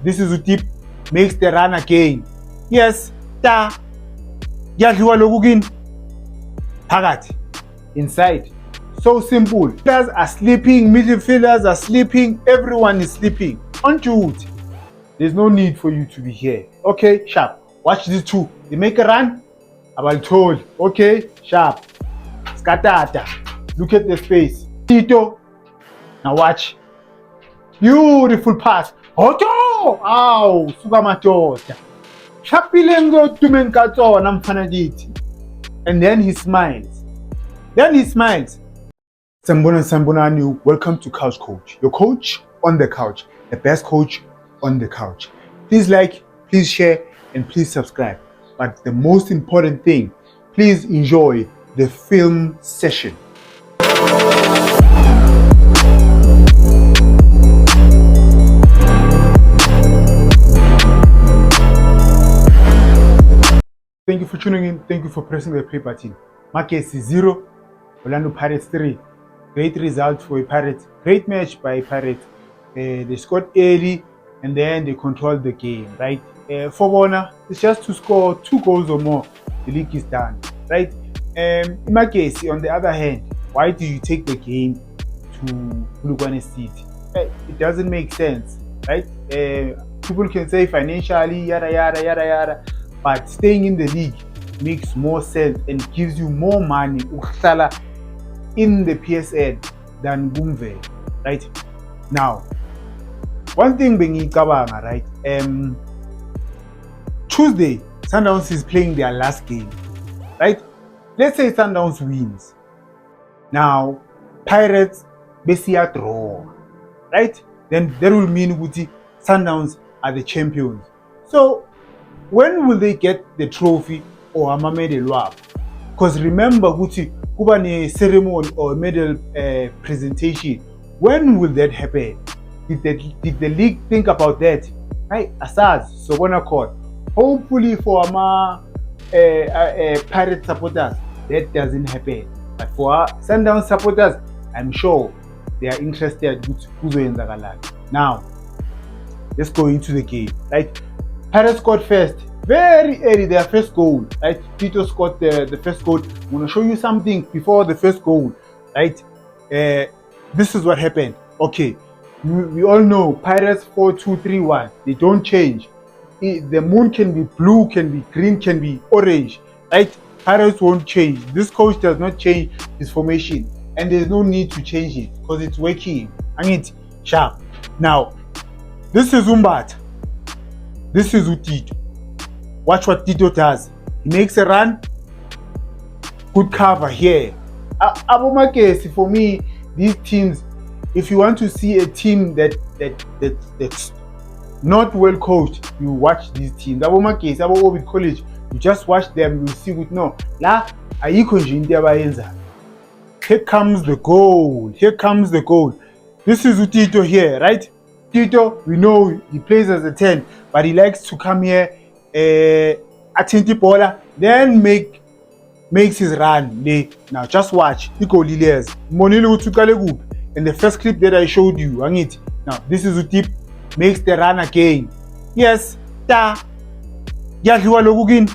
this is Utip makes the run again. Yes, ta. Yadliwa lokukin. Phakathi. Inside. So simple. Players are sleeping, midfielders are sleeping, everyone is sleeping. On duty. There's no need for you to be here. Okay, sharp. Watch these two. They make a run. Abaltholi. Okay, sharp. Skatata. Look at the space. Tito. Now watch. Beautiful pass. Oto! Ow! Suka madoda. Shapile ngodume nkatsona mfana kithi. And then he smiles. Sanbonani, welcome to Couch Coach. Your coach on the couch. The best coach on the couch. Please like, please share, and please subscribe. But the most important thing, please enjoy the film session. Thank you for tuning in. Thank you for pressing the play button. Makesi 0, Orlando Pirates 3. Great result for a Pirates. Great match by Pirates. They scored early and then they controlled the game, right? For Warner, it's just to score 2 goals or more. The league is done, right? Makesi, on the other hand, why do you take the game to Polokwane City? It doesn't make sense, right? People can say financially, yada yada yada yada. But staying in the league makes more sense and gives you more money in the PSL than Gumve, right? Now, one thing being Kabanga, right? Tuesday, Sundowns is playing their last game, right? Let's say Sundowns wins. Now, Pirates basically draw, right? Then that will mean Guti Sundowns are the champions. So, when will they get the trophy or a medal? Because remember, Guti, kuba ne ceremony or medal presentation. When will that happen? Did the league think about that? Right, Asaz, so gonna call. Hopefully for Pirate supporters, that doesn't happen. But for Sundown supporters, I'm sure they are interested with Kuzo. Now, let's go into the game. Right, Pirates scored first. Very early, their first goal, right? Tito scored the first goal. I'm going to show you something before the first goal, right? This is what happened. Okay, we all know Pirates 4-2-3-1. They don't change. The moon can be blue, can be green, can be orange, right? Pirates won't change. This coach does not change his formation, and there's no need to change it because it's working. I mean, sharp. Now, this is Umbat. This is Utito. Watch what Tito does. He makes a run. Good cover here. Abomakesi, for me, these teams, if you want to see a team that's not well coached, you watch these teams. Abomakesi, Orbit College, you just watch them, you see with no. La, here comes the goal. Here comes the goal. This is Tito here, right? Tito, we know he plays as a 10, but he likes to come here. Atenti Bola, then makes his run. Now just watch. Iko Liliers. Monilo Tukalegu. In the first clip that I showed you, now this is Utip makes the run again. Yes, ta. Yadliwa lokukin.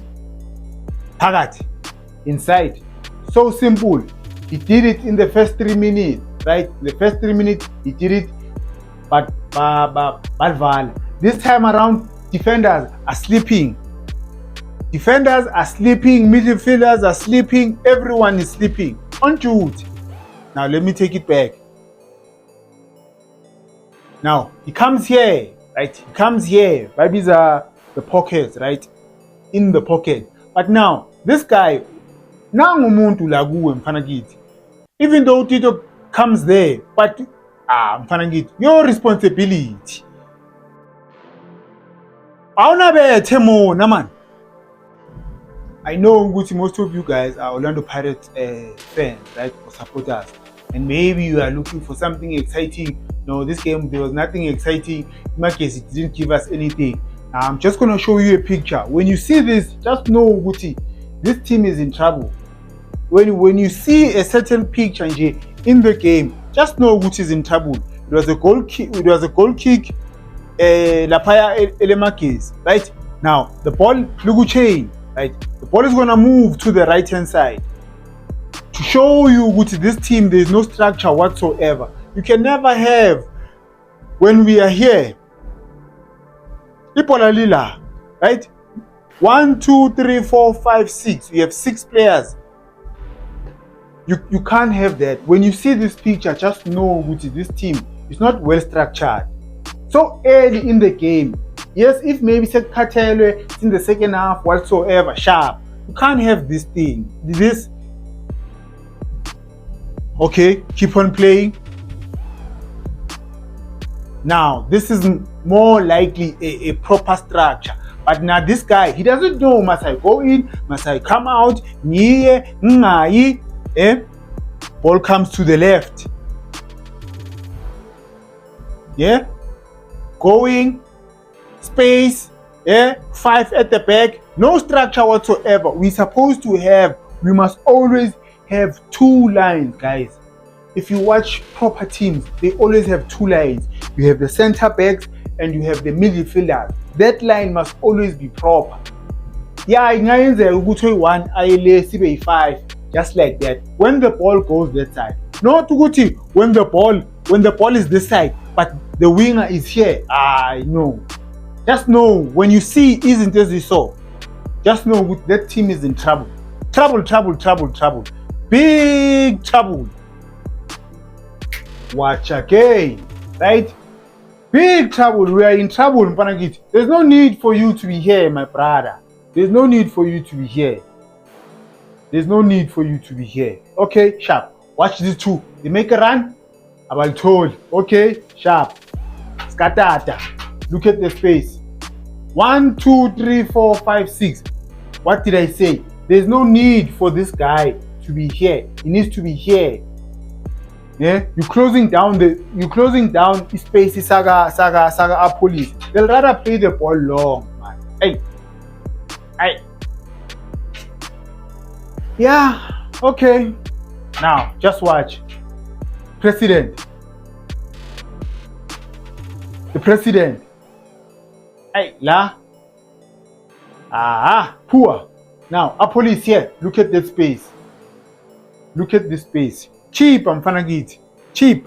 Phakathi. Inside. So simple. He did it in the first 3 minutes, right? The first 3 minutes he did it, but this time around, defenders are sleeping. Midfielders are sleeping, everyone is sleeping. On duty. Now let me take it back. Now he comes here, right? He comes here. These are the pockets, right? In the pocket. But now, this guy, even though Tito comes there, but your responsibility. I know most of you guys are Orlando Pirates fans, right, or supporters, and maybe you are looking for something exciting. No, this game there was nothing exciting. In my case, it didn't give us anything. I'm just gonna show you a picture. When you see this, just know Guti, this team is in trouble. When you see a certain picture in the game, just know Guti is in trouble. It was a goal kick. laphaya elemagesi, right? Now the ball look chain, right? The ball is gonna move to the right hand side to show you with this team there is no structure whatsoever. You can never have when we are here. Ipola lila, right? 1, 2, 3, 4, 5, 6. You have 6 players. You can't have that. When you see this picture, just know with this team is not well structured. So early in the game, yes, if maybe Sekatelwe in the second half whatsoever, sharp. You can't have this thing. This. Okay, keep on playing. Now, this is more likely a proper structure. But now this guy, he doesn't know, must I go in, must I come out, ball comes to the left. Yeah, going, space, 5 at the back, no structure whatsoever. We must always have 2 lines, guys. If you watch proper teams, they always have 2 lines. You have the center backs and you have the midfielders. That line must always be proper. Yeah, one 5, just like that. When the ball goes that side, not when the ball is this side, but the winger is here. No. Just know when you see isn't as you saw. Just know that team is in trouble. Trouble. Big trouble. Watch again, right? Big trouble. We are in trouble, Mpanagit. There's no need for you to be here, my brother. There's no need for you to be here. Okay, sharp. Watch these 2. They make a run. I'm told. Okay, sharp. Skatata. Look at the space. 1, 2, 3, 4, 5, 6. What did I say? There's no need for this guy to be here. He needs to be here. Yeah, you're closing down space. Saga police. They'll rather play the ball long, man. Hey. Yeah. Okay. Now just watch. The president. Hey, la. Poor. Now a police here. Look at that space. Look at this space. Cheap, I'm fanagit. Cheap.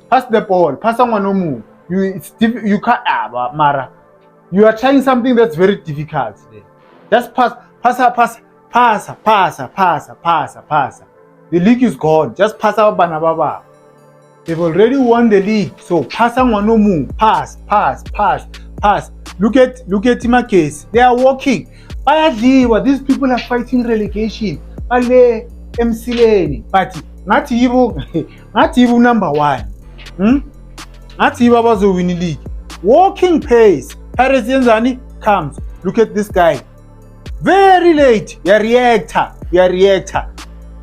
Pass the ball. Pass someone no move. You can't. Mara. You are trying something that's very difficult. Just pass. The league is gone. Just pass out Banababa. They've already won the league. So pass someone no move. Pass. Look at Timakes. They are walking. These people are fighting relegation. But not even number 1. Not even about the winning league. Walking pace. Paris Yenzani comes. Look at this guy. Very late. Your reactor.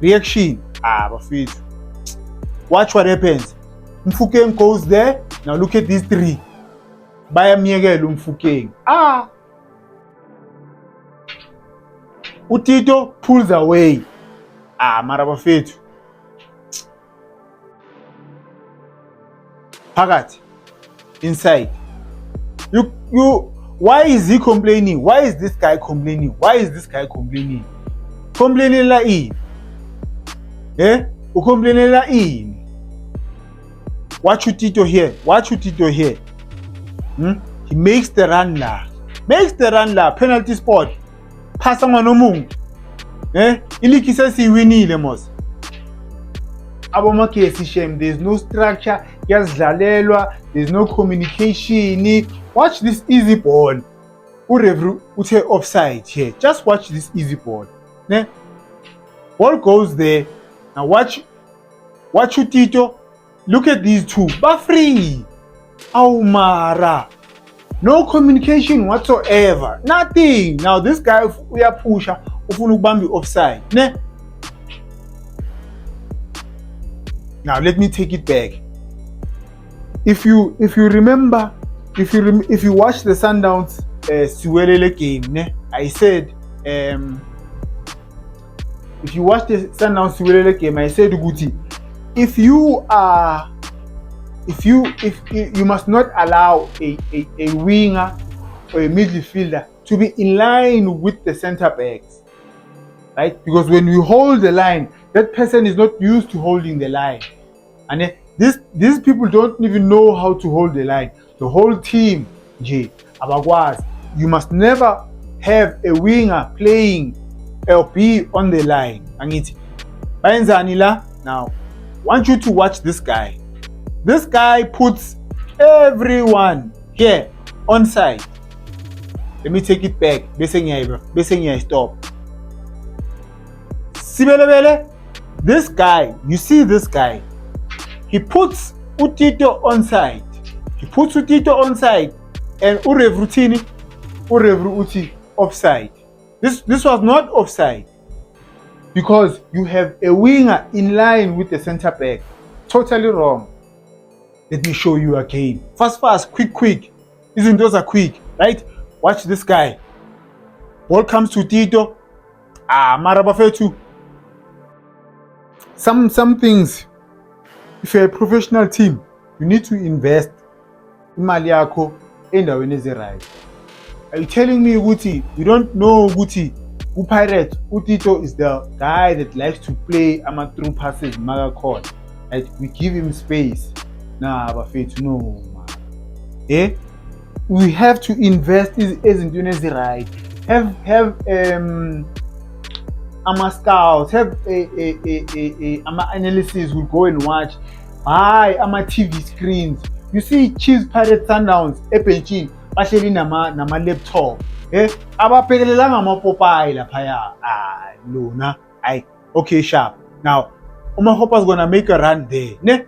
Reaction. Bafit. Watch what happens. Mfukeng goes there. Now look at these 3. Baya Miguel Mfukeng. Utito pulls away. Marabafetu. Pagat. Inside. Why is he complaining? Why is this guy complaining? Complaining la in. Complaining la in. Watch Utito here. He makes the run la. Penalty spot. Pass on no move. Iliki says he winile mos. Abomake is shame. There's no structure. There's no communication. Watch this easy ball. Ute offside here. Just watch this easy ball. Ball goes there. Now watch Utito. Look at these 2. But free. Mara. No communication whatsoever. Nothing. Now this guy we are pusher. Ufunubambi offside. Now let me take it back. If you remember, if you watch the Sundowns Siwelele game, I said if you watch the Sundowns Siwelele game, I said Guti, if you are if you must not allow a winger or a midfielder to be in line with the center backs, right? Because when you hold the line, that person is not used to holding the line, and these people don't even know how to hold the line. The whole team, abakwazi. You must never have a winger playing or be on the line. Angithi bayenzani la? Now, I want you to watch this guy. This guy puts everyone here on side. Let me take it back. Bese ngiya stop. Sibelebele, this guy, you see this guy, he puts Utito on side. He puts Utito on side and Urevru uti offside. This was not offside because you have a winger in line with the center back. Totally wrong. Let me show you again. Fast, quick. Isn't those are quick, right? Watch this guy. Ball comes to Tito. Marabafetu. Some things, if you're a professional team, you need to invest imali yakho endaweni ezirayi. Are you telling me, Guti, you don't know Guti, Pirates, Utito is the guy that likes to play through passes, maga court. Right? We give him space. Nah, Bafetu, no, man. We have to invest as in doing right. Have scouts, have analysis will go and watch. Buy TV screens. You see Chiefs, Pirates, Sundowns, epenchini bahleli nama laptop. Abaphekelelanga amapopayi laphaya. Lona. Okay, sharp. Now, Hopper's gonna make a run there. Ne?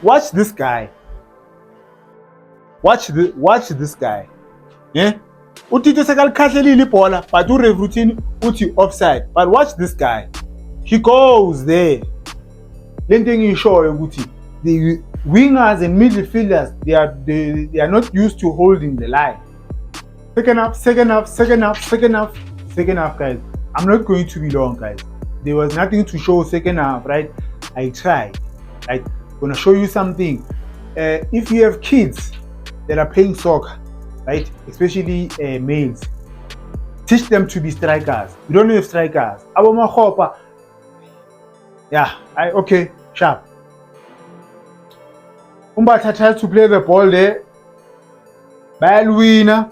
Watch this guy. Watch this guy. Yeah? Utito sekalkhahlelile ibhola, but uRevruthini uthi offside. But watch this guy. He goes there. Lento engiyishoyo ukuthi the wingers and midfielders, they are not used to holding the line. Second half, guys. I'm not going to be long, guys. There was nothing to show second half, right? I tried. Right? I'm gonna show you something. If you have kids that are playing soccer, right, especially males, teach them to be strikers. You don't have strikers. Aboma, yeah, okay, sharp. Umbatha tries to play the ball there. Bayalwina.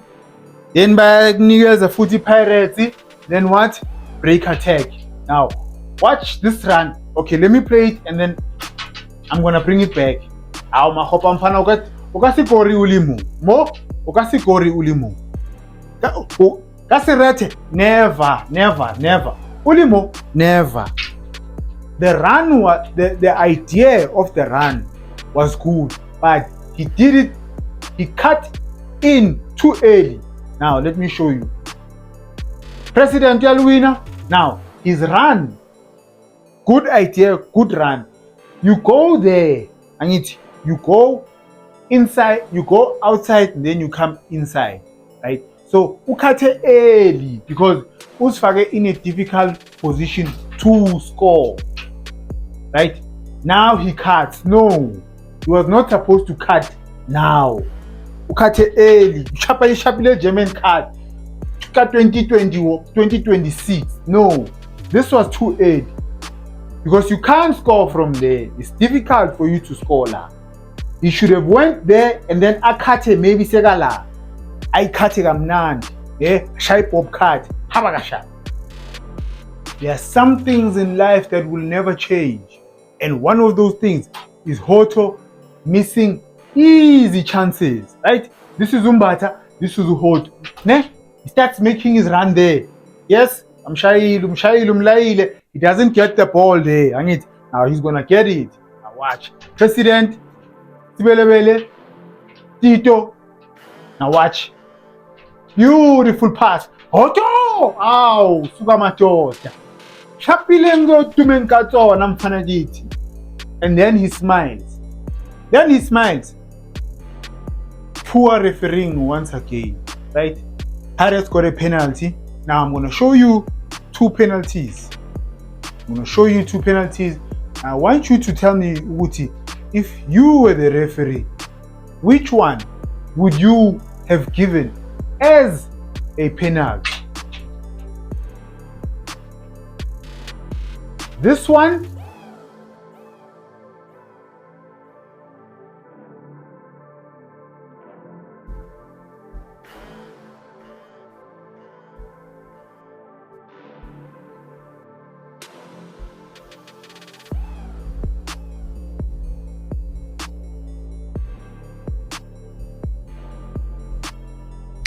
Then bayakunikeza futhi Pirates. Then what? Break attack. Now, watch this run. Okay, let me play it and then I'm gonna bring it back. Aw mahopa mfana ukasikori ulimu. Ukasikori ulimu. Kasirete never. Ulimo never. The run was the idea of the run was good, but he did it. He cut in too early. Now let me show you. President Yalwina. Now his run. Good idea, good run. You go there, and you go inside, you go outside, and then you come inside, right? So ukate early because usifake in a difficult position to score, right? Now he cuts. No, he was not supposed to cut now. Ukate early. Sharply German cut. Cut 2026. No, this was too early. Because you can't score from there. It's difficult for you to score la. You should have went there and then akate maybe segala. I cut kamnandi. Yeah, shy pop cut. Habakasha. There are some things in life that will never change. And one of those things is Hoto missing easy chances. Right? This is Umbata, this is Hoto. Ne? He starts making his run there. Yes, Umlaile. He doesn't get the ball there. Now he's gonna get it. Now watch. President, Sibelebele, Tito. Now watch. Beautiful pass. Hoto! Ow! Sukamatota. Shapilengo tumenkato namfanagiti. And then he smiles. Poor refereeing once again. Right? Pirates got a penalty. Now I'm gonna show you two penalties. I want you to tell me, Wuti, if you were the referee, which one would you have given as a penalty? This one,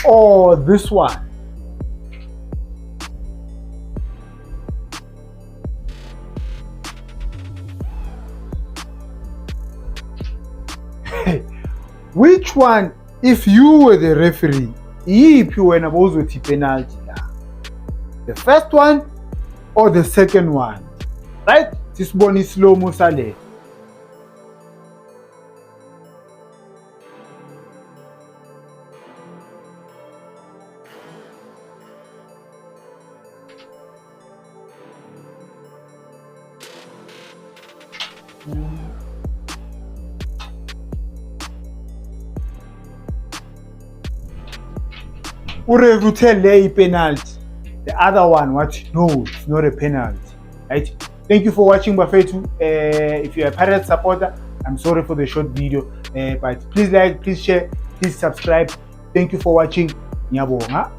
or this one? Which one, if you were the referee, iyiphi wena bowuzothi penalty la? The first one or the second one? Right? Sisibona islow mo sale. Urevu tell le penalty. The other one, what? No, it's not a penalty. Right? Thank you for watching, Bafethu. If you're a Pirates supporter, I'm sorry for the short video, but please like, please share, please subscribe. Thank you for watching. Ngiyabonga.